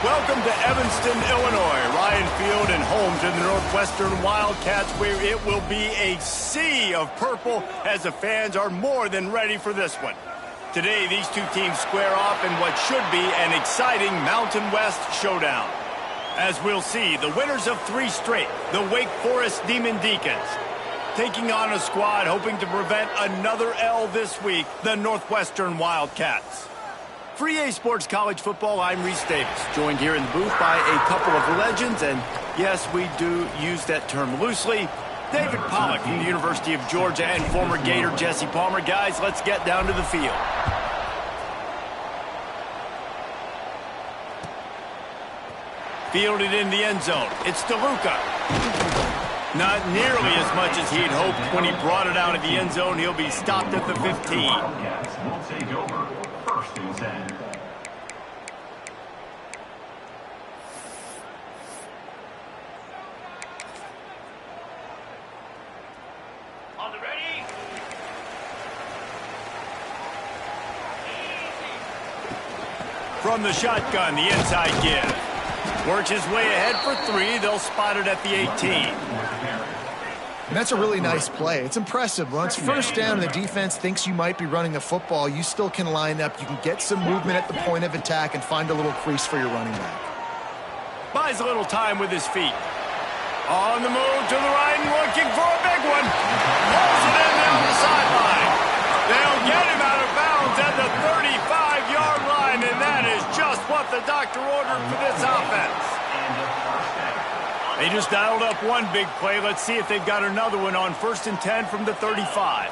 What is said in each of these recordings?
Welcome to Evanston, Illinois, Ryan Field, and home to the Northwestern Wildcats, where it will be a sea of purple as the fans are more than ready for this one. Today, these two teams square off in what should be an exciting Mountain West showdown. As we'll see, the winners of 3 straight, the Wake Forest Demon Deacons, taking on a squad hoping to prevent another L this week, the Northwestern Wildcats. For EA Sports College Football, I'm Reese Davis, joined here in the booth by a couple of legends, and yes, we do use that term loosely. David Pollack from the University of Georgia and former Gator Jesse Palmer. Guys, let's get down to the field. Fielded in the end zone. It's DeLuca. Not nearly as much as he'd hoped when he brought it out of the end zone. He'll be stopped at the 15. We'll take over. First and 10. On the ready. From the shotgun, the inside give. Works his way ahead for 3. They'll spot it at the 18. And that's a really nice play. It's impressive. Once first down and the defense thinks you might be running the football, you still can line up. You can get some movement at the point of attack and find a little crease for your running back. Buys a little time with his feet. On the move to the right and looking for a big one. Pulls it in down the sideline. They'll get him out of bounds at the 35-yard line, and that is just what the doctor ordered for this offense. They just dialed up one big play. Let's see if they've got another one on 1st and 10 from the 35.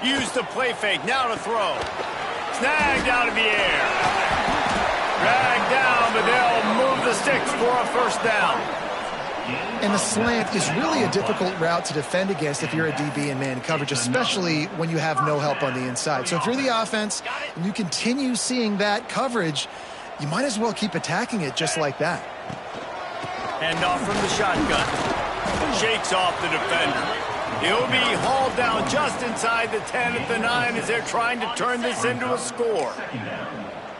Use the play fake. Now to throw. Snagged out of the air. Dragged down, but they'll move the sticks for a first down. And the slant is really a difficult route to defend against if you're a DB in man coverage, especially when you have no help on the inside. So if you're the offense and you continue seeing that coverage, you might as well keep attacking it just like that. Handoff from the shotgun. Shakes off the defender. He'll be hauled down just inside the 10 at the 9 as they're trying to turn this into a score.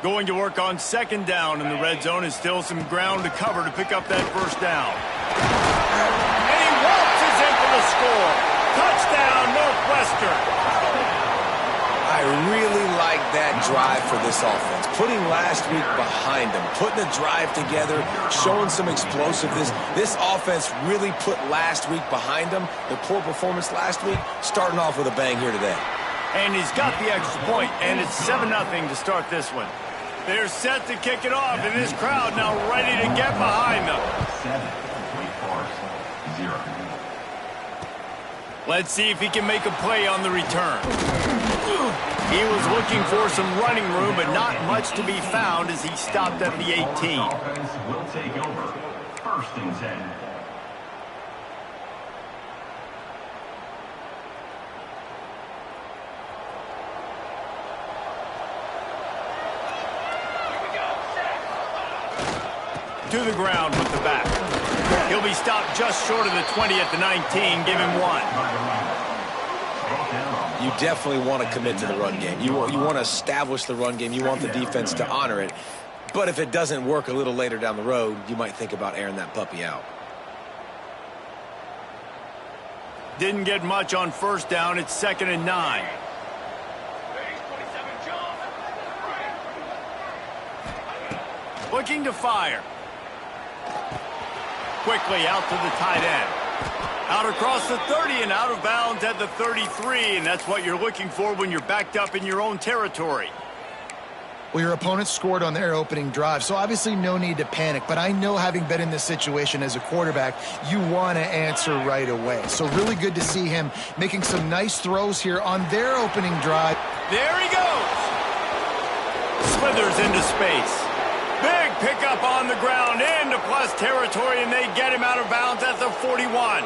Going to work on 2nd down in the red zone is still some ground to cover to pick up that first down. And he waltzes in for the score. Touchdown, Northwestern. I really like that drive for this offense. Putting last week behind them, putting a drive together, showing some explosiveness. This offense really put last week behind them. The poor performance last week, starting off with a bang here today. And he's got the extra point, and it's 7-0 to start this one. They're set to kick it off, and this crowd now ready to get behind them. 7, Wake Forest, 0. Let's see if he can make a play on the return. He was looking for some running room, but not much to be found as he stopped at the 18. Offense will take over. First and 10. To the ground with the back. He'll be stopped just short of the 20 at the 19. Give him one. You definitely want to commit to the run game. You want to establish the run game. You want the defense to honor it. But if it doesn't work a little later down the road, you might think about airing that puppy out. Didn't get much on first down. It's 2nd and 9. Looking to fire. Quickly out to the tight end. Out across the 30 and out of bounds at the 33, and that's what you're looking for when you're backed up in your own territory. Well, your opponent scored on their opening drive, so obviously no need to panic. But I know, having been in this situation as a quarterback, you want to answer right away. So really good to see him making some nice throws here on their opening drive. There he goes. Slithers into space. Big pickup on the ground into plus territory, and they get him out of bounds at the 41.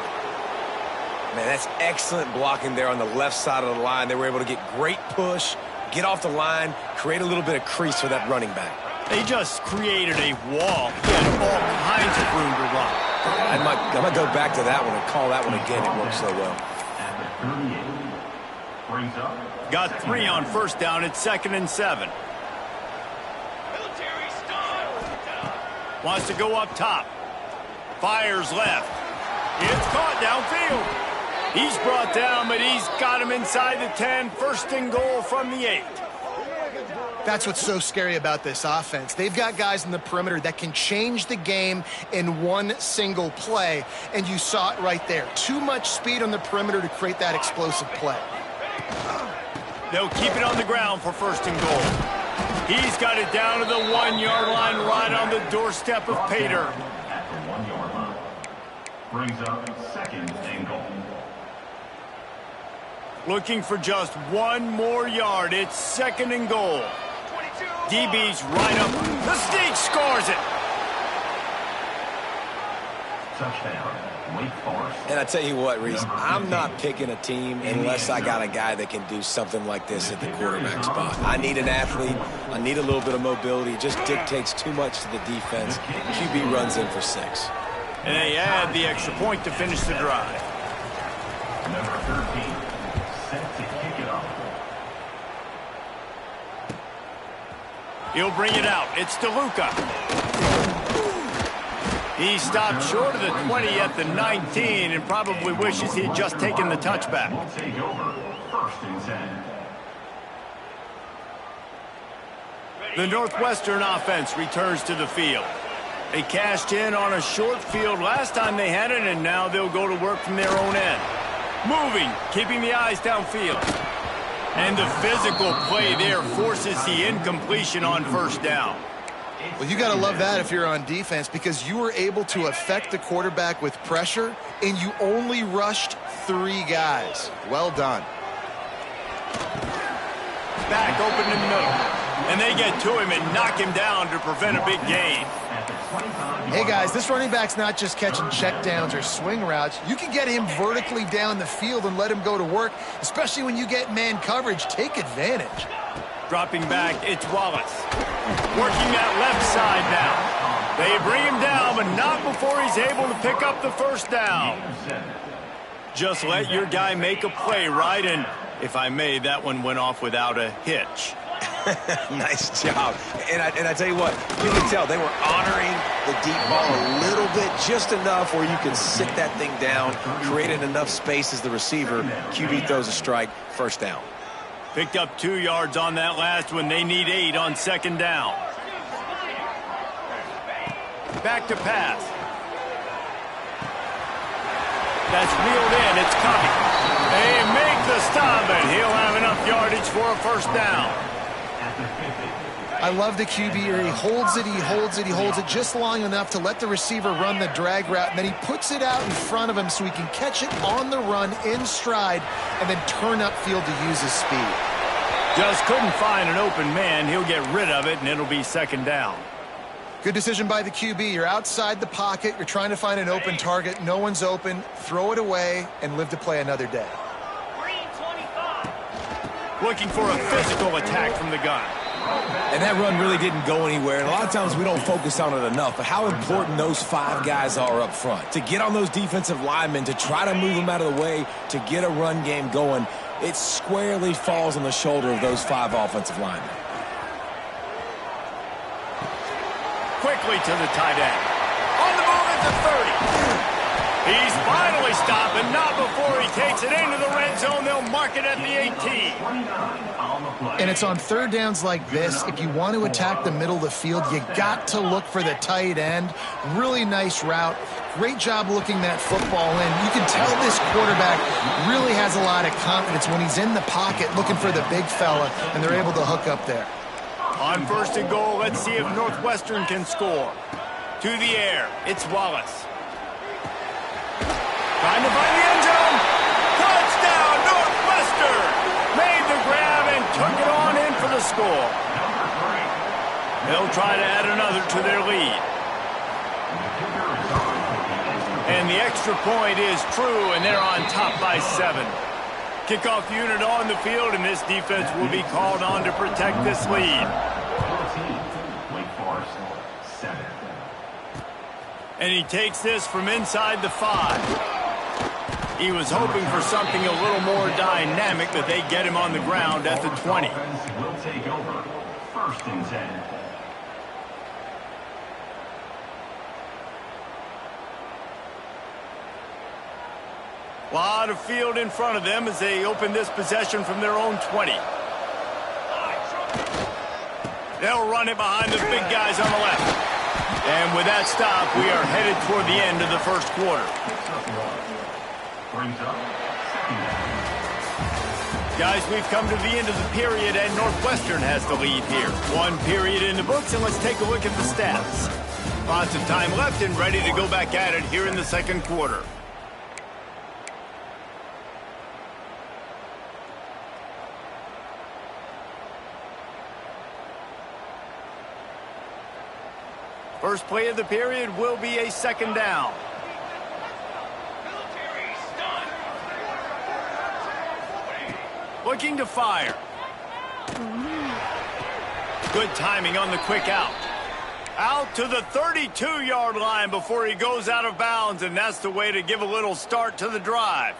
Man, that's excellent blocking there on the left side of the line. They were able to get great push, get off the line, create a little bit of crease for that running back. They just created a wall. He had all kinds of room to run. I might go back to that one and call that one again. It worked so well. At the 38. Brings up. Got 3 on first down. It's 2nd and 7. Wants to go up top. Fires left. It's caught downfield. He's brought down, but he's got him inside the 10. 1st and goal from the 8. That's what's so scary about this offense. They've got guys in the perimeter that can change the game in one single play, and you saw it right there. Too much speed on the perimeter to create that explosive play. They'll keep it on the ground for 1st and goal. He's got it down to the 1-yard line, right on the doorstep of Pater. At the 1-yard line. Brings up 2nd and goal. Looking for just one more yard. It's 2nd and goal. DB's right up. The sneak scores it. Touchdown, Wake Forest. And I tell you what, Reese, I'm not picking a team unless I got a guy that can do something like this at the quarterback spot. I need an athlete. I need a little bit of mobility. It just dictates too much to the defense. QB runs in for 6. And they add the extra point to finish the drive. Number 13, set to kick it off. He'll bring it out. It's DeLuca. He stopped short of the 20 at the 19 and probably wishes he had just taken the touchback. Will take over. 1st and 10. The Northwestern offense returns to the field. They cashed in on a short field last time they had it, and now they'll go to work from their own end. Moving, keeping the eyes downfield. And the physical play there forces the incompletion on 1st down. Well, you got to love that if you're on defense, because you were able to affect the quarterback with pressure, and you only rushed 3 guys. Well done. Back open in the middle. And they get to him and knock him down to prevent a big gain. Hey, guys, this running back's not just catching checkdowns or swing routes. You can get him vertically down the field and let him go to work, especially when you get man coverage. Take advantage. Dropping back, it's Wallace. Working that left side now. They bring him down, but not before he's able to pick up the 1st down. Just let your guy make a play, right? And if I may, that one went off without a hitch. Nice job. And I tell you what, you can tell they were honoring the deep ball a little bit, just enough where you can sit that thing down, created enough space as the receiver. QB throws a strike, 1st down. Picked up 2 yards on that last one. They need 8 on 2nd down. Back to pass. That's reeled in. It's coming. They make the stop, and he'll have enough yardage for a 1st down. I love the QB here. He holds it, he holds it, he holds it just long enough to let the receiver run the drag route, and then he puts it out in front of him so he can catch it on the run in stride and then turn upfield to use his speed. Just couldn't find an open man. He'll get rid of it, and it'll be second down. Good decision by the QB. You're outside the pocket. You're trying to find an open target. No one's open. Throw it away and live to play another day. Looking for a physical attack from the gun. And that run really didn't go anywhere. And a lot of times we don't focus on it enough. But how important those 5 guys are up front. To get on those defensive linemen, to try to move them out of the way, to get a run game going, it squarely falls on the shoulder of those 5 offensive linemen. Quickly to the tight end. On the move at the 30. He's finally stopped, and not before he takes it into the red zone. They'll mark it at the 18. And it's on third downs like this. If you want to attack the middle of the field, you got to look for the tight end. Really nice route. Great job looking that football in. You can tell this quarterback really has a lot of confidence when he's in the pocket looking for the big fella, and they're able to hook up there. On first and goal, let's see if Northwestern can score. To the air, it's Wallace. Trying to find the end zone. Touchdown, Northwestern! Made the grab and took it on in for the score. They'll try to add another to their lead. And the extra point is true, and they're on top by 7. Kickoff unit on the field, and this defense will be called on to protect this lead. And he takes this from inside the 5. He was hoping for something a little more dynamic, but they get him on the ground at the 20. Will take over. First and 10. A lot of field in front of them as they open this possession from their own 20. They'll run it behind the big guys on the left. And with that stop, we are headed toward the end of the first quarter. Guys, we've come to the end of the period, and Northwestern has the lead here. 1 period in the books, and let's take a look at the stats. Lots of time left and ready to go back at it here in the second quarter. First play of the period will be a second down. Looking to fire. Good timing on the quick out. Out to the 32-yard line before he goes out of bounds, and that's the way to give a little start to the drive.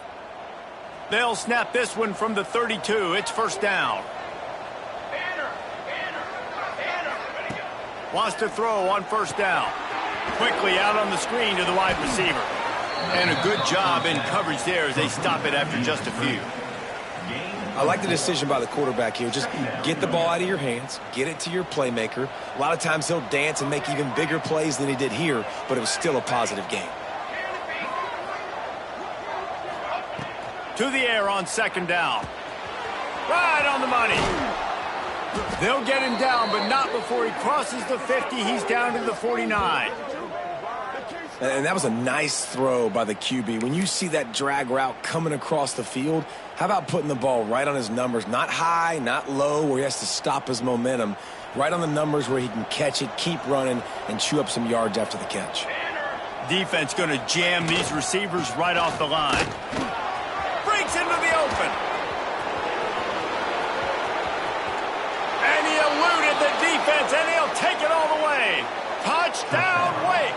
They'll snap this one from the 32. It's first down. Wants to throw on first down. Quickly out on the screen to the wide receiver. And a good job in coverage there as they stop it after just a few. I like the decision by the quarterback here. Just get the ball out of your hands, get it to your playmaker. A lot of times he'll dance and make even bigger plays than he did here, but it was still a positive game. To the air on second down. Right on the money. They'll get him down, but not before he crosses the 50. He's down to the 49. And that was a nice throw by the QB. When you see that drag route coming across the field, how about putting the ball right on his numbers? Not high, not low, where he has to stop his momentum. Right on the numbers where he can catch it, keep running, and chew up some yards after the catch. Defense going to jam these receivers right off the line. Breaks into the open. And he eluded the defense, and he'll take it all the way. Touchdown, Wake.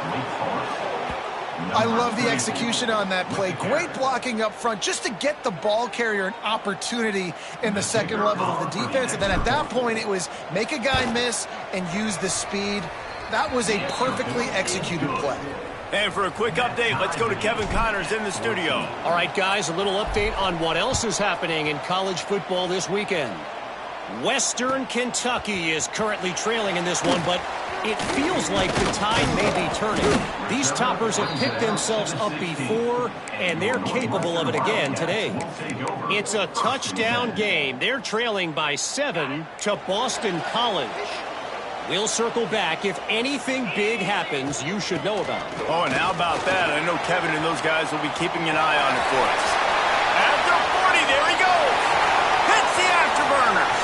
I love the execution on that play. Great blocking up front just to get the ball carrier an opportunity in the second level of the defense. And then at that point, it was make a guy miss and use the speed. That was a perfectly executed play. And for a quick update, let's go to Kevin Connors in the studio. All right, guys, a little update on what else is happening in college football this weekend. Western Kentucky is currently trailing in this one, but it feels like the tide may be turning. These toppers have picked themselves up before, and they're capable of it again today. It's a touchdown game. They're trailing by 7 to Boston College. We'll circle back. If anything big happens, you should know about it. Oh, and how about that? I know Kevin and those guys will be keeping an eye on it for us. After 40, there he goes. Hits the afterburners.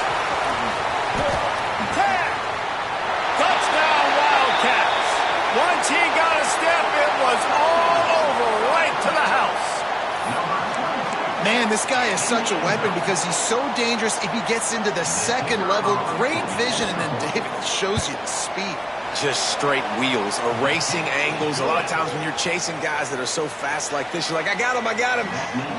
And this guy is such a weapon because he's so dangerous if he gets into the second level. Great vision, and then David shows you the speed. Just straight wheels, erasing angles. A lot of times when you're chasing guys that are so fast like this, you're like, I got him, I got him.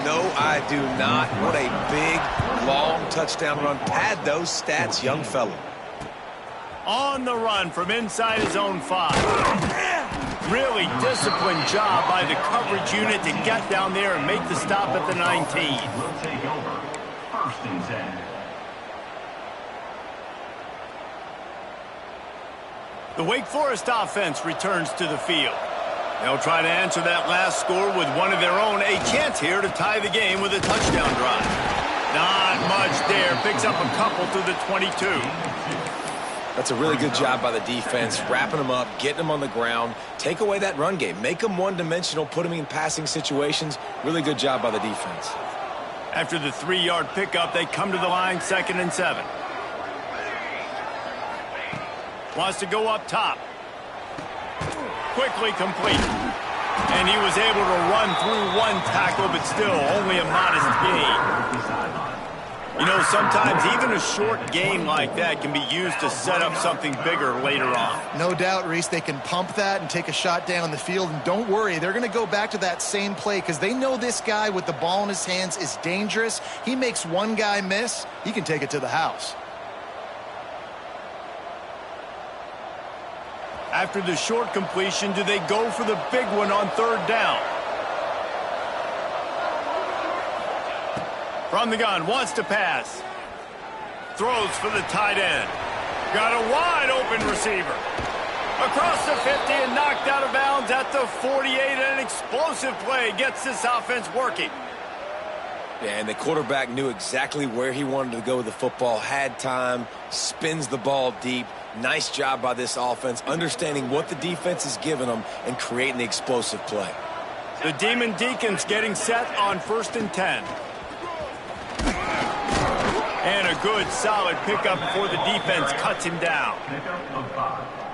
No, I do not. What a big, long touchdown run. Pad those stats, young fella. On the run from inside his own 5. Really disciplined job by the coverage unit to get down there and make the stop at the 19. Will take over. 1st and 10. The Wake Forest offense returns to the field. They'll try to answer that last score with one of their own. A chance here to tie the game with a touchdown drive. Not much there. Picks up a couple to the 22. That's a really good job by the defense, wrapping them up, getting them on the ground. Take away that run game. Make them one-dimensional, put them in passing situations. Really good job by the defense. After the 3-yard pickup, they come to the line, 2nd and 7. Wants to go up top. Quickly complete. And he was able to run through one tackle, but still only a modest gain. You know, sometimes even a short game like that can be used to set up something bigger later on. No doubt, Reese, they can pump that and take a shot down the field. And don't worry, they're going to go back to that same play because they know this guy with the ball in his hands is dangerous. He makes one guy miss, he can take it to the house. After the short completion, do they go for the big one on 3rd down? From the gun, wants to pass. Throws for the tight end. Got a wide open receiver. Across the 50 and knocked out of bounds at the 48. And an explosive play gets this offense working. Yeah, and the quarterback knew exactly where he wanted to go with the football, had time, spins the ball deep. Nice job by this offense, understanding what the defense is giving them and creating the explosive play. The Demon Deacons getting set on 1st and 10. And a good, solid pickup before the defense cuts him down.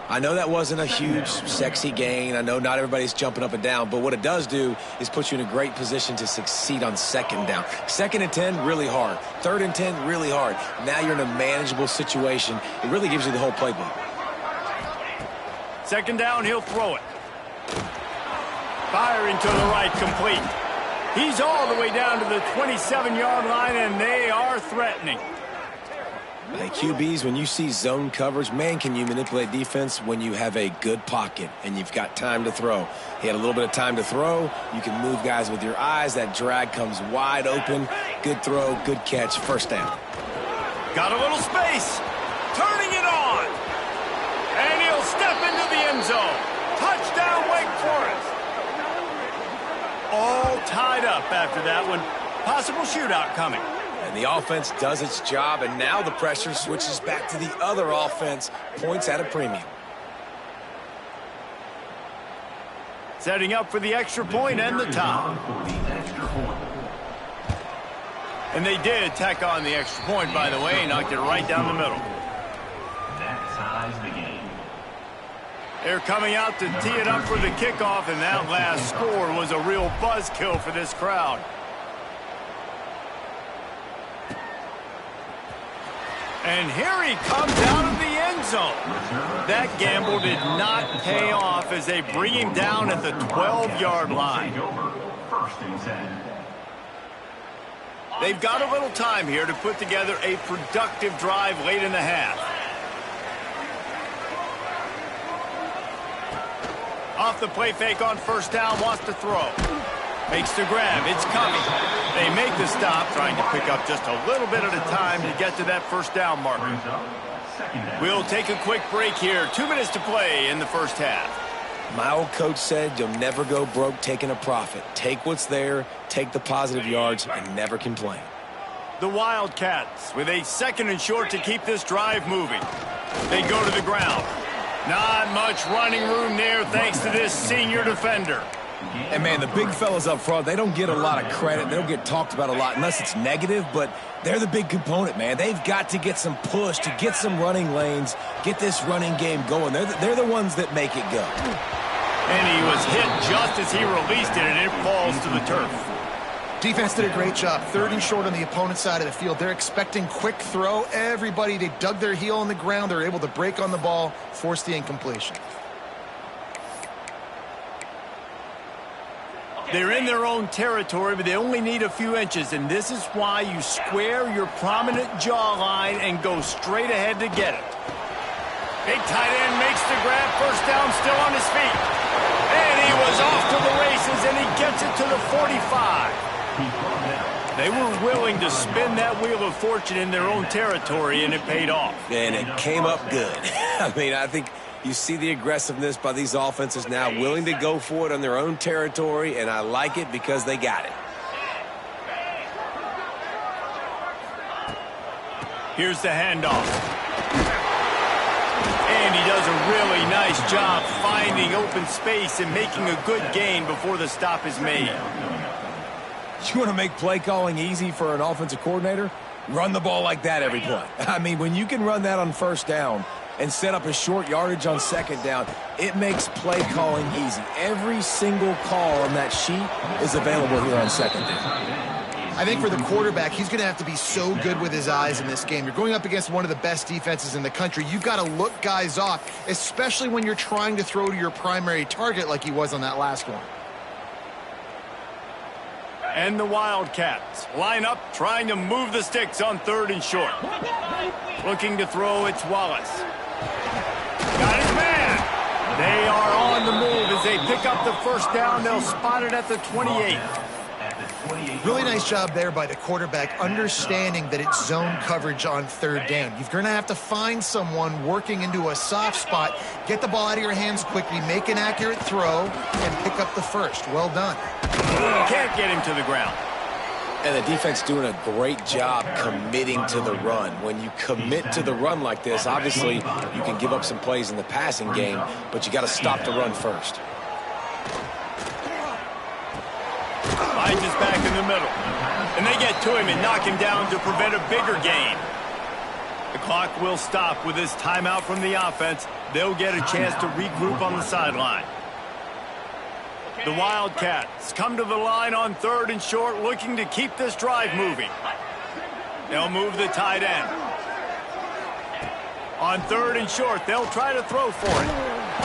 I know that wasn't a huge, sexy gain. I know not everybody's jumping up and down, but what it does do is put you in a great position to succeed on 2nd down. 2nd and 10, really hard. 3rd and 10, really hard. Now you're in a manageable situation. It really gives you the whole playbook. 2nd down, he'll throw it. Firing to the right, complete. He's all the way down to the 27-yard line, and they are threatening. Hey, QBs, when you see zone coverage, man, can you manipulate defense when you have a good pocket and you've got time to throw. He had a little bit of time to throw. You can move guys with your eyes. That drag comes wide open. Good throw, good catch, 1st down. Got a little space. Turning it on. And he'll step into the end zone. Touchdown, Wake Forest. All tied up after that one. Possible shootout coming. And the offense does its job, and now the pressure switches back to the other offense. Points at a premium. Setting up for the extra point and the tie. And they did tack on the extra point, by the way. Knocked it right down the middle. That ties the game. They're coming out to tee it up for the kickoff, and that last score was a real buzzkill for this crowd. And here he comes out of the end zone. That gamble did not pay off as they bring him down at the 12-yard line. 1st and 10. They've got a little time here to put together a productive drive late in the half. Off the play fake on 1st down, wants to throw. Makes the grab, it's coming. They make the stop, trying to pick up just a little bit at a time to get to that 1st down marker. We'll take a quick break here. 2 minutes to play in the 1st half. My old coach said you'll never go broke taking a profit. Take what's there, take the positive yards, and never complain. The Wildcats with a 2nd and short to keep this drive moving. They go to the ground. Not much running room there thanks to this senior defender. And, man, the big fellas up front, they don't get a lot of credit. They don't get talked about a lot unless it's negative, but they're the big component, man. They've got to get some push, to get some running lanes, get this running game going. They're the ones that make it go. And he was hit just as he released it, and it falls to the turf. Defense did a great job. 3rd and short on the opponent's side of the field. They're expecting quick throw. Everybody, they dug their heel on the ground. They're able to break on the ball, force the incompletion. They're in their own territory, but they only need a few inches, and this is why you square your prominent jawline and go straight ahead to get it. Big tight end makes the grab, 1st down, still on his feet. And he was off to the races, and he gets it to the 45. They were willing to spin that wheel of fortune in their own territory, and it paid off. And it came up good. I mean, I think you see the aggressiveness by these offenses now, willing to go for it on their own territory, and I like it because they got it. Here's the handoff. And he does a really nice job finding open space and making a good gain before the stop is made. You want to make play calling easy for an offensive coordinator? Run the ball like that every play. I mean, when you can run that on 1st down and set up a short yardage on 2nd down, it makes play calling easy. Every single call on that sheet is available here on 2nd down. I think for the quarterback, he's going to have to be so good with his eyes in this game. You're going up against one of the best defenses in the country. You've got to look guys off, especially when you're trying to throw to your primary target like he was on that last one. And the Wildcats line up, trying to move the sticks on 3rd and short. Looking to throw, it's Wallace. Got his man. They are on the move as they pick up the 1st down. They'll spot it at the 28. Really nice job there by the quarterback, understanding that it's zone coverage on 3rd down. You're going to have to find someone working into a soft spot, get the ball out of your hands quickly, make an accurate throw, and pick up the 1st. Well done. Can't get him to the ground. And the defense doing a great job committing to the run. When you commit to the run like this, obviously you can give up some plays in the passing game, but you got to stop the run first. Finds his back in the middle. And they get to him and knock him down to prevent a bigger gain. The clock will stop with this timeout from the offense. They'll get a chance to regroup on the sideline. The Wildcats come to the line on 3rd and short, looking to keep this drive moving. They'll move the tight end. On 3rd and short, they'll try to throw for it.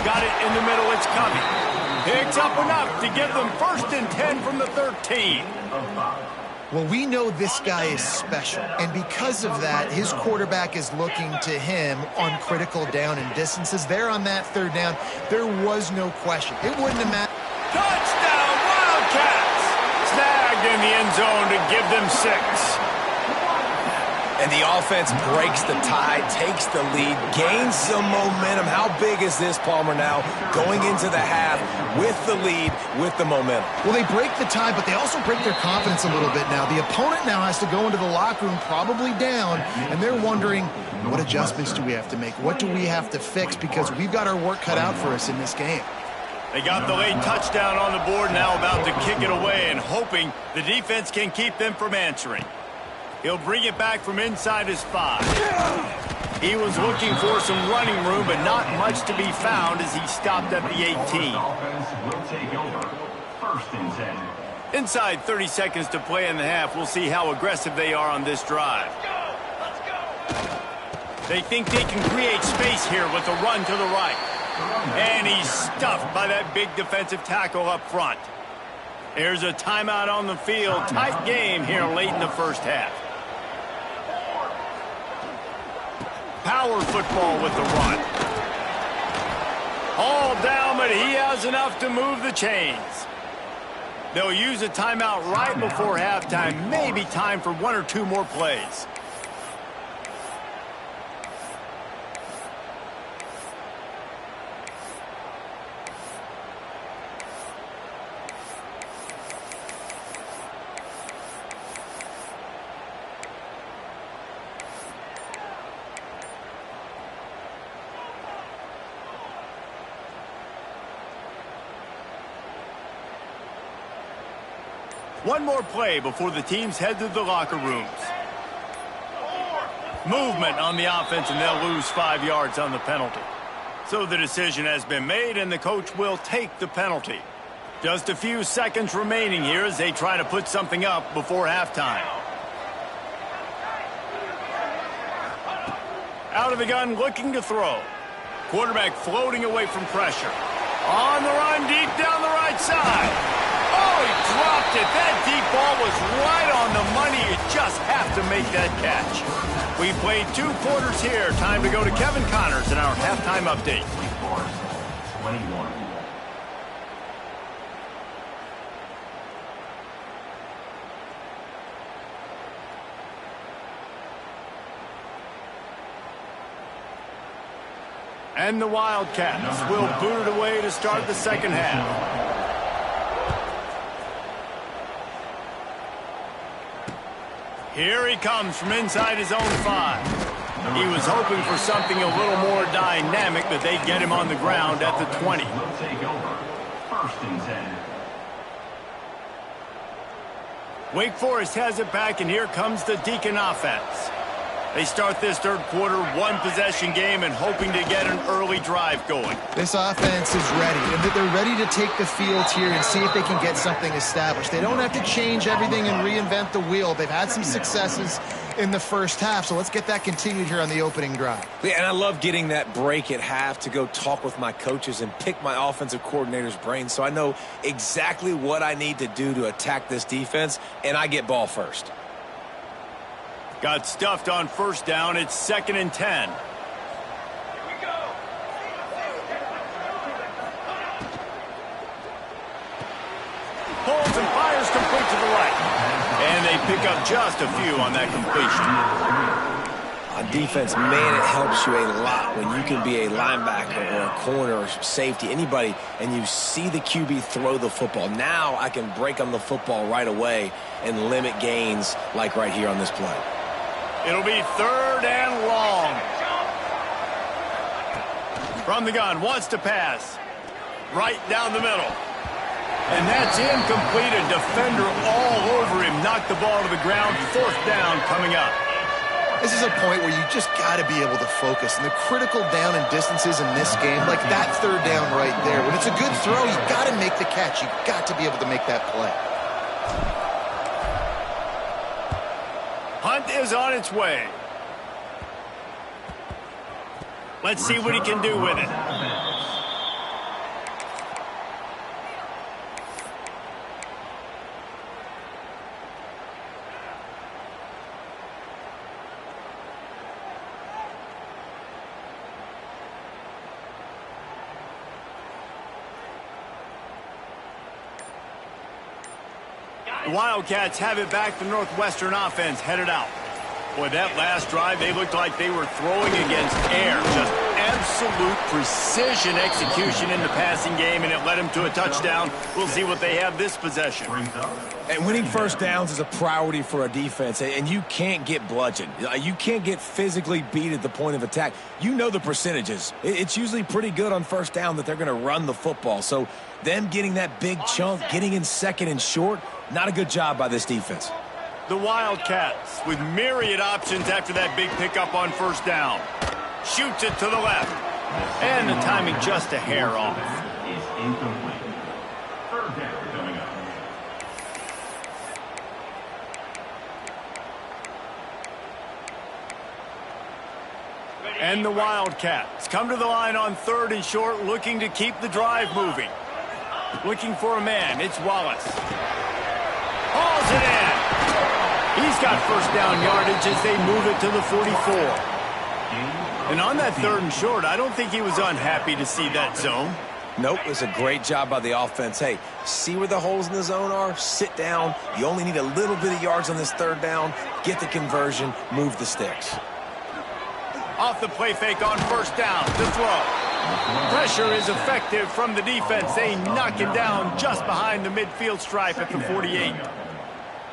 Got it in the middle, it's coming. Picks up enough to give them 1st and 10 from the 13. Well, we know this guy is special, and because of that, his quarterback is looking to him on critical down and distances. There on that 3rd down, there was no question. It wouldn't have mattered. Touchdown, Wildcats! Snagged in the end zone to give them 6. And the offense breaks the tie, takes the lead, gains some momentum. How big is this, Palmer, now going into the half with the lead, with the momentum? Well, they break the tie, but they also break their confidence a little bit now. The opponent now has to go into the locker room probably down, and they're wondering, what adjustments do we have to make? What do we have to fix? Because we've got our work cut out for us in this game. They got the late touchdown on the board, now about to kick it away and hoping the defense can keep them from answering. He'll bring it back from inside his 5. He was looking for some running room, but not much to be found as he stopped at the 18. Will take over. 1st and 10. Inside 30 seconds to play in the half. We'll see how aggressive they are on this drive. Let's go. They think they can create space here with a run to the right. And he's stuffed by that big defensive tackle up front. There's a timeout on the field. Tight game here late in the 1st half. Power football with the run. All down, but he has enough to move the chains. They'll use a timeout right before halftime. Maybe time for 1 or 2 more plays. One more play before the teams head to the locker rooms. Movement on the offense, and they'll lose 5 yards on the penalty. So the decision has been made, and the coach will take the penalty. Just a few seconds remaining here as they try to put something up before halftime. Out of the gun, looking to throw. Quarterback floating away from pressure. On the run, deep down the right side. Oh, he dropped it. That deep ball was right on the money. You just have to make that catch. We played 2 quarters here. Time to go to Kevin Connors in our halftime update. 21. And the Wildcats will boot it away to start the second half. Here he comes from inside his own 5. He was hoping for something a little more dynamic, but they get him on the ground at the 20. Will take over. 1st and 10. Wake Forest has it back, and here comes the Deacon offense. They start this third quarter, 1-possession game, and hoping to get an early drive going. This offense is ready, and they're ready to take the field here and see if they can get something established. They don't have to change everything and reinvent the wheel. They've had some successes in the first half, so let's get that continued here on the opening drive. Yeah, and I love getting that break at half to go talk with my coaches and pick my offensive coordinator's brain so I know exactly what I need to do to attack this defense, and I get ball first. Got stuffed on first down. It's 2nd and 10. Pulls and fires complete to the right. And they pick up just a few on that completion. On defense, man, it helps you a lot when you can be a linebacker or a corner or safety, anybody, and you see the QB throw the football. Now I can break on the football right away and limit gains like right here on this play. It'll be 3rd and long. From the gun, wants to pass. Right down the middle. And that's incomplete. A defender all over him. Knocked the ball to the ground. 4th down coming up. This is a point where you just got to be able to focus. And the critical down and distances in this game, like that 3rd down right there, when it's a good throw, you got to make the catch. You got to be able to make that play. Hunt is on its way. Let's see what he can do with it. The Wildcats have it back. The Northwestern offense headed out. Boy, that last drive, they looked like they were throwing against air. Just absolute precision execution in the passing game, and it led them to a touchdown. We'll see what they have this possession. And winning first downs is a priority for a defense, and you can't get bludgeoned. You can't get physically beat at the point of attack. You know the percentages. It's usually pretty good on first down that they're going to run the football. So them getting that big chunk, getting in 2nd and short, not a good job by this defense. The Wildcats with myriad options after that big pickup on first down. Shoots it to the left. And the timing just a hair off. Is incomplete. 3rd down coming up. And the Wildcats come to the line on 3rd and short, looking to keep the drive moving. Looking for a man. It's Wallace. Hauls it in. He's got first down yardage as they move it to the 44. And on that 3rd and short, I don't think he was unhappy to see that zone. Nope, it's a great job by the offense. Hey, see where the holes in the zone are? Sit down. You only need a little bit of yards on this 3rd down. Get the conversion. Move the sticks. Off the play fake on first down to throw. Pressure is effective from the defense. They knock him down just behind the midfield stripe at the 48.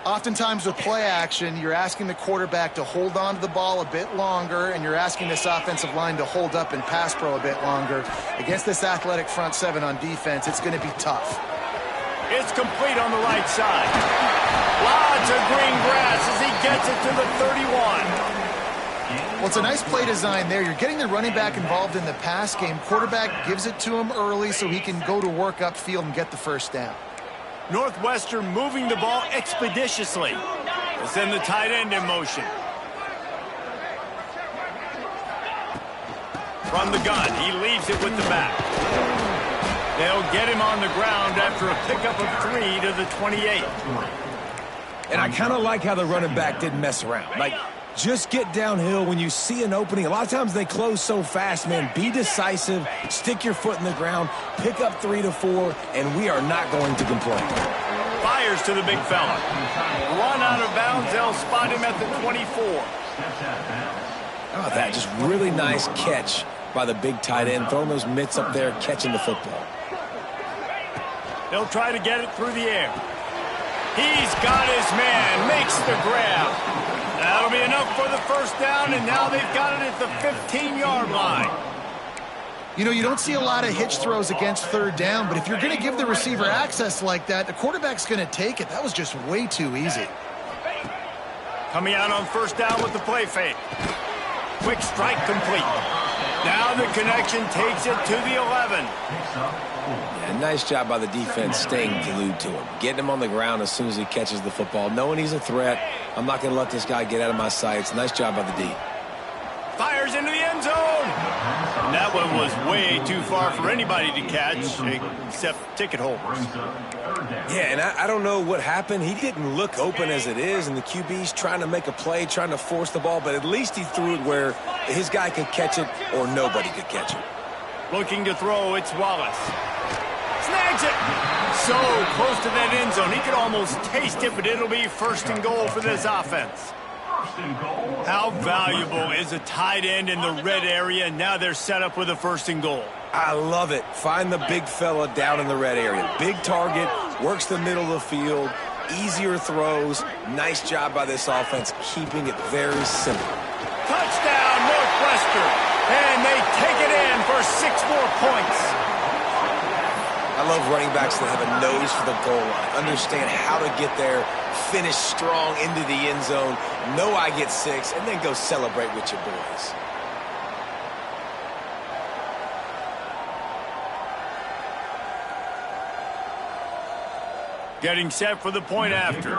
Oftentimes with play action, you're asking the quarterback to hold on to the ball a bit longer, and you're asking this offensive line to hold up and pass pro a bit longer. Against this athletic front 7 on defense, it's going to be tough. It's complete on the right side. Lots of green grass as he gets it to the 31. Well, it's a nice play design there. You're getting the running back involved in the pass game. Quarterback gives it to him early so he can go to work upfield and get the first down. Northwestern moving the ball expeditiously. They'll send the tight end in motion. From the gun, he leaves it with the back. They'll get him on the ground after a pickup of 3 to the 28. And I kind of like how the running back didn't mess around. Like, just get downhill when you see an opening. A lot of times they close so fast, man. Be decisive, stick your foot in the ground, pick up 3 to 4, and we are not going to complain. Fires to the big fella. Run out of bounds, they'll spot him at the 24. How about that? Just really nice catch by the big tight end, throwing those mitts up there, catching the football. They'll try to get it through the air. He's got his man, makes the grab. That'll be enough for the first down, and now they've got it at the 15-yard line. You know, you don't see a lot of hitch throws against third down, but if you're going to give the receiver access like that, the quarterback's going to take it. That was just way too easy. Coming out on first down with the play fake. Quick strike complete. Now the connection takes it to the 11. Yeah, nice job by the defense staying glued to him. Getting him on the ground as soon as he catches the football. Knowing he's a threat, I'm not going to let this guy get out of my sights. Nice job by the D. Fires into the end zone. And that one was way too far for anybody to catch, except ticket holders. Yeah, and I don't know what happened. He didn't look open as it is, and the QB's trying to make a play, trying to force the ball, but at least he threw it where his guy could catch it or nobody could catch it. Looking to throw, it's Wallace. Snags it. So close to that end zone. He could almost taste it, but it'll be first and goal for this offense. How valuable is a tight end in the red area? Now they're set up with a first and goal. I love it. Find the big fella down in the red area. Big target, works the middle of the field, easier throws. Nice job by this offense, keeping it very simple. Touchdown, Northwestern. And they take it in for 6 more points. I love running backs that have a nose for the goal line. Understand how to get there, finish strong into the end zone, know I get 6, and then go celebrate with your boys. Getting set for the point after.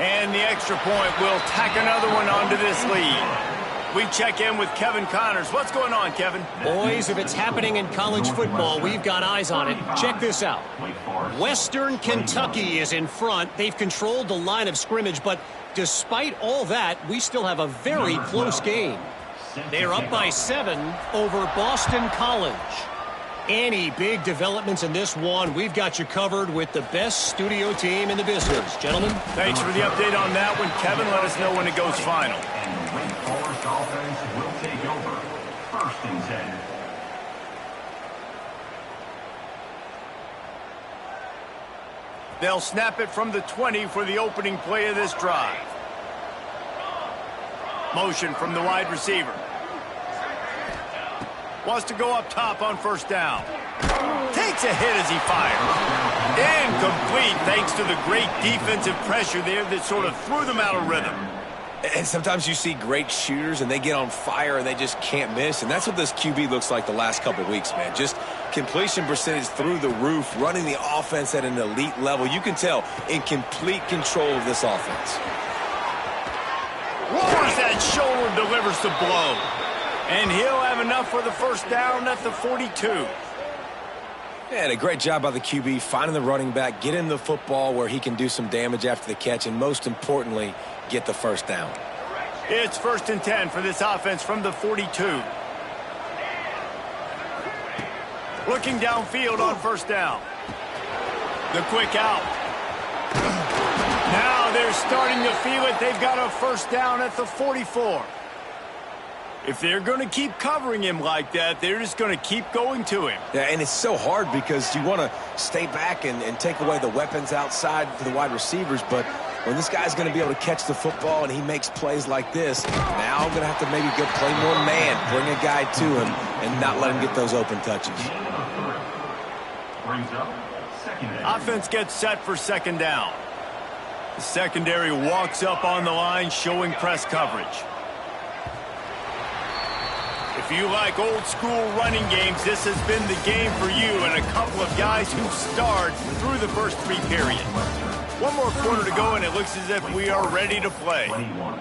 And the extra point will tack another one onto this lead. We check in with Kevin Connors. What's going on, Kevin? Boys, if it's happening in college football, we've got eyes on it. Check this out. Western Kentucky is in front. They've controlled the line of scrimmage, but despite all that, we still have a very close game. They're up by 7 over Boston College. Any big developments in this one, we've got you covered with the best studio team in the business. Gentlemen. Thanks for the update on that one, Kevin. Let us know when it goes final. And Wake Forest offense will take over. First and 10. They'll snap it from the 20 for the opening play of this drive. Motion from the wide receiver. Wants to go up top on first down. Takes a hit as he fires. Incomplete thanks to the great defensive pressure there that sort of threw them out of rhythm. And sometimes you see great shooters and they get on fire and they just can't miss. And that's what this QB looks like the last couple of weeks, man. Just completion percentage through the roof, running the offense at an elite level. You can tell in complete control of this offense. Lowers that shoulder, delivers the blow. And he'll have enough for the first down at the 42. Yeah, and a great job by the QB, finding the running back, getting the football where he can do some damage after the catch, and most importantly, get the first down. It's first and 10 for this offense from the 42. Looking downfield on first down. The quick out. Now they're starting to feel it. They've got a first down at the 44. If they're going to keep covering him like that, they're just going to keep going to him. Yeah, and it's so hard because you want to stay back and take away the weapons outside for the wide receivers, but when this guy's going to be able to catch the football and he makes plays like this, now I'm going to have to maybe go play more man, bring a guy to him, and not let him get those open touches. Brings up second down. Offense gets set for second down. The secondary walks up on the line, showing press coverage. If you like old-school running games, this has been the game for you and a couple of guys who starred through the first 3 periods. One more quarter to go, and it looks as if we are ready to play. 21.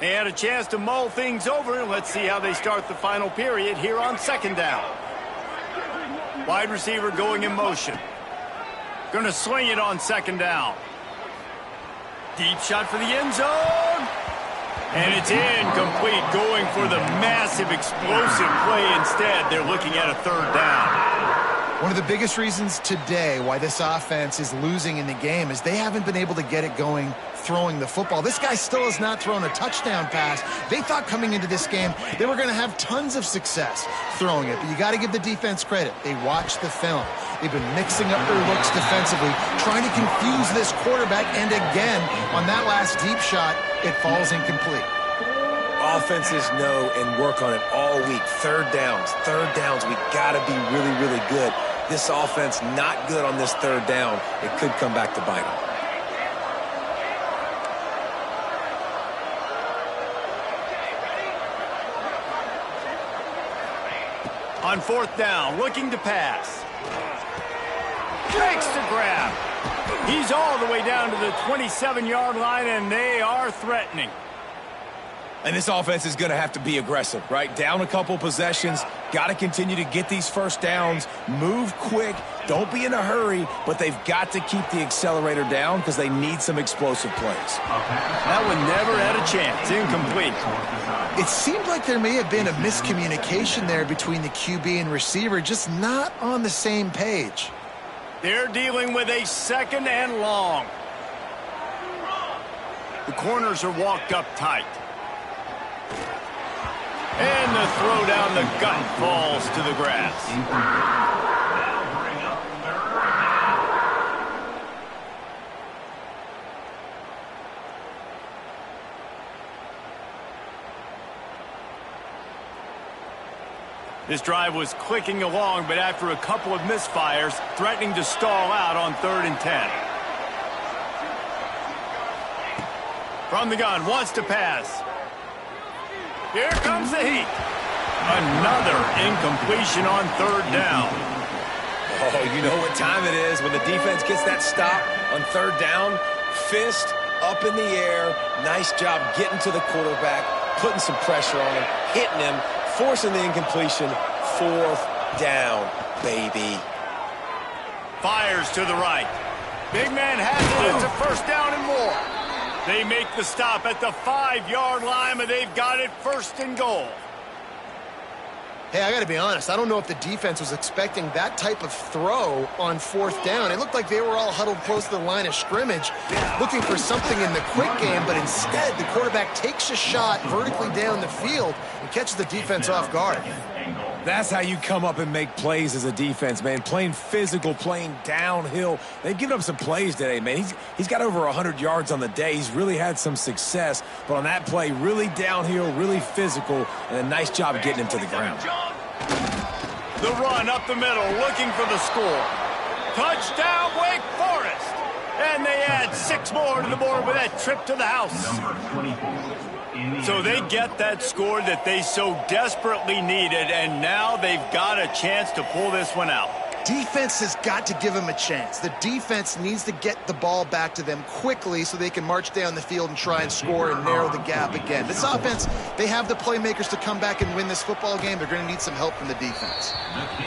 They had a chance to mull things over. Let's see how they start the final period here on 2nd down. Wide receiver going in motion. Going to swing it on 2nd down. Deep shot for the end zone. And it's incomplete, going for the massive explosive play instead. They're looking at a 3rd down. One of the biggest reasons today why this offense is losing in the game is they haven't been able to get it going throwing the football. This guy still has not thrown a touchdown pass. They thought coming into this game they were going to have tons of success throwing it, but you got to give the defense credit. They watched the film. They've been mixing up their looks defensively, trying to confuse this quarterback, and again, on that last deep shot, it falls incomplete. Offenses know and work on it all week. 3rd downs. We got to be really, really good. This offense not good on this 3rd down. It could come back to bite them. On 4th down, looking to pass. Breaks the grab. He's all the way down to the 27-yard line, and they are threatening. And this offense is going to have to be aggressive, right? Down a couple possessions, got to continue to get these 1st downs, move quick, don't be in a hurry, but they've got to keep the accelerator down because they need some explosive plays. That one never had a chance. Incomplete. It seemed like there may have been a miscommunication there between the QB and receiver, just not on the same page. They're dealing with a 2nd and long. The corners are walked up tight. And the throw down the gut falls to the grass. That'll bring up 3rd down. This drive was clicking along, but after a couple of misfires, threatening to stall out on 3rd and 10. From the gun, wants to pass. Here comes the heat. Another incompletion on 3rd down. Oh, you know what time it is when the defense gets that stop on 3rd down. Fist up in the air. Nice job getting to the quarterback, putting some pressure on him, hitting him, forcing the incompletion. 4th down, baby. Fires to the right. Big man has it. It's a 1st down and more. They make the stop at the 5-yard line, but they've got it 1st and goal. Hey, I got to be honest. I don't know if the defense was expecting that type of throw on 4th down. It looked like they were all huddled close to the line of scrimmage, looking for something in the quick game, but instead the quarterback takes a shot vertically down the field and catches the defense off guard. That's how you come up and make plays as a defense, man. Playing physical, playing downhill. They've given up some plays today, man. He's got over 100 yards on the day. He's really had some success. But on that play, really downhill, really physical, and a nice job of getting him to the ground. The run up the middle, looking for the score. Touchdown, Wake Forest. And they add 6 more to the board with that trip to the house. Number 24. So they get that score that they so desperately needed, and now they've got a chance to pull this one out. Defense has got to give them a chance. The defense needs to get the ball back to them quickly so they can march down the field and try and score and narrow the gap again. This offense, they have the playmakers to come back and win this football game. They're going to need some help from the defense.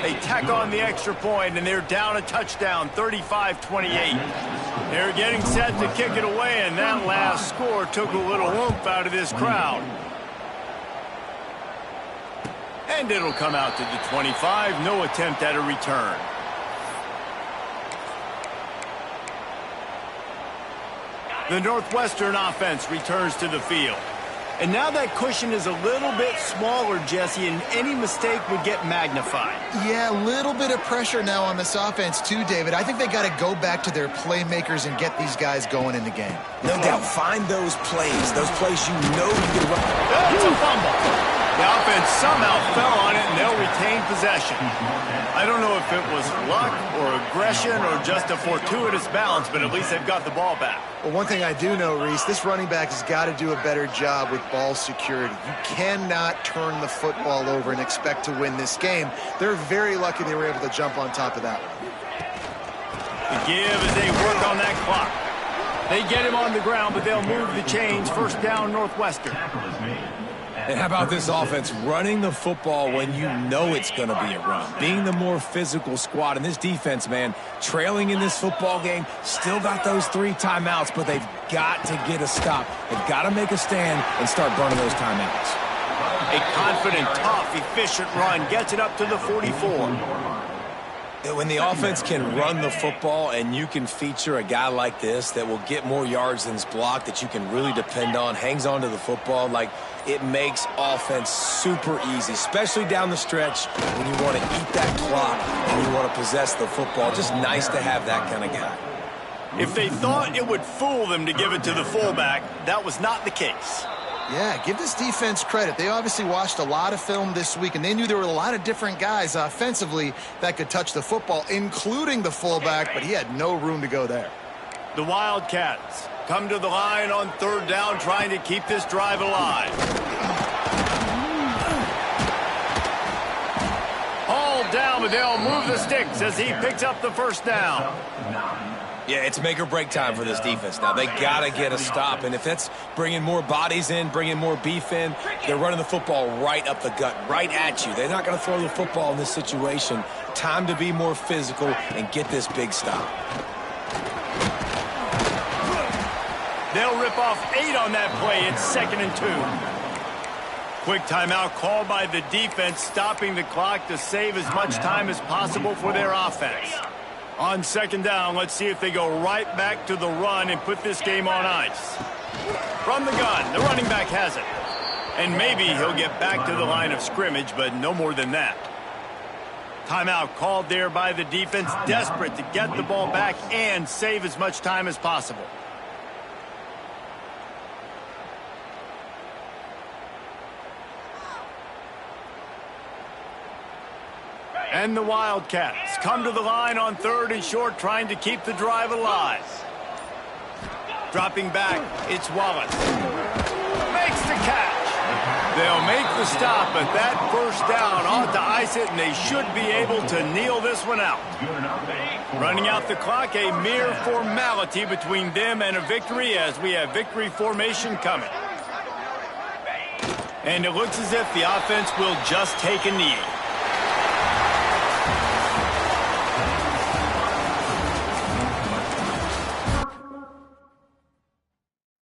They tack on the extra point, and they're down a touchdown, 35-28. They're getting set to kick it away, and that last score took a little oomph out of this crowd. And it'll come out to the 25. No attempt at a return. The Northwestern offense returns to the field. And now that cushion is a little bit smaller, Jesse, and any mistake would get magnified. Yeah, a little bit of pressure now on this offense too, David. I think they got to go back to their playmakers and get these guys going in the game. No doubt, find those plays you know you can run. That's a fumble. The offense somehow fell on it, and they'll retain possession. I don't know if it was luck or aggression or just a fortuitous bounce, but at least they've got the ball back. Well, one thing I do know, Reese, this running back has got to do a better job with ball security. You cannot turn the football over and expect to win this game. They're very lucky they were able to jump on top of that one. The give as they work on that clock. They get him on the ground, but they'll move the chains. First down, Northwestern. And how about this offense running the football when you know it's going to be a run? Being the more physical squad. And this defense, man, trailing in this football game, still got those 3 timeouts, but they've got to get a stop. They've got to make a stand and start burning those timeouts. A confident, tough, efficient run gets it up to the 44. When the offense can run the football and you can feature a guy like this that will get more yards than his block, that you can really depend on, hangs on to the football, like it makes offense super easy, especially down the stretch when you want to eat that clock and you want to possess the football. Just nice to have that kind of guy. If they thought it would fool them to give it to the fullback, that was not the case. Yeah, give this defense credit. They obviously watched a lot of film this week, and they knew there were a lot of different guys offensively that could touch the football, including the fullback, but he had no room to go there. The Wildcats come to the line on 3rd down, trying to keep this drive alive. Hauled down, but they'll move the sticks as he picks up the first down. Yeah, it's make or break time for this defense now. They got to get a stop, and if that's bringing more bodies in, bringing more beef in, they're running the football right up the gut, right at you. They're not going to throw the football in this situation. Time to be more physical and get this big stop. They'll rip off 8 on that play. It's 2nd and 2. Quick timeout called by the defense, stopping the clock to save as much time as possible for their offense. On 2nd down, let's see if they go right back to the run and put this game on ice. From the gun, the running back has it. And maybe he'll get back to the line of scrimmage, but no more than that. Timeout called there by the defense, desperate to get the ball back and save as much time as possible. And the Wildcats come to the line on 3rd and short, trying to keep the drive alive. Dropping back, it's Wallace. Makes the catch. They'll make the stop, but that first down ought to ice it, and they should be able to kneel this one out. Running out the clock, a mere formality between them and a victory, as we have victory formation coming. And it looks as if the offense will just take a knee.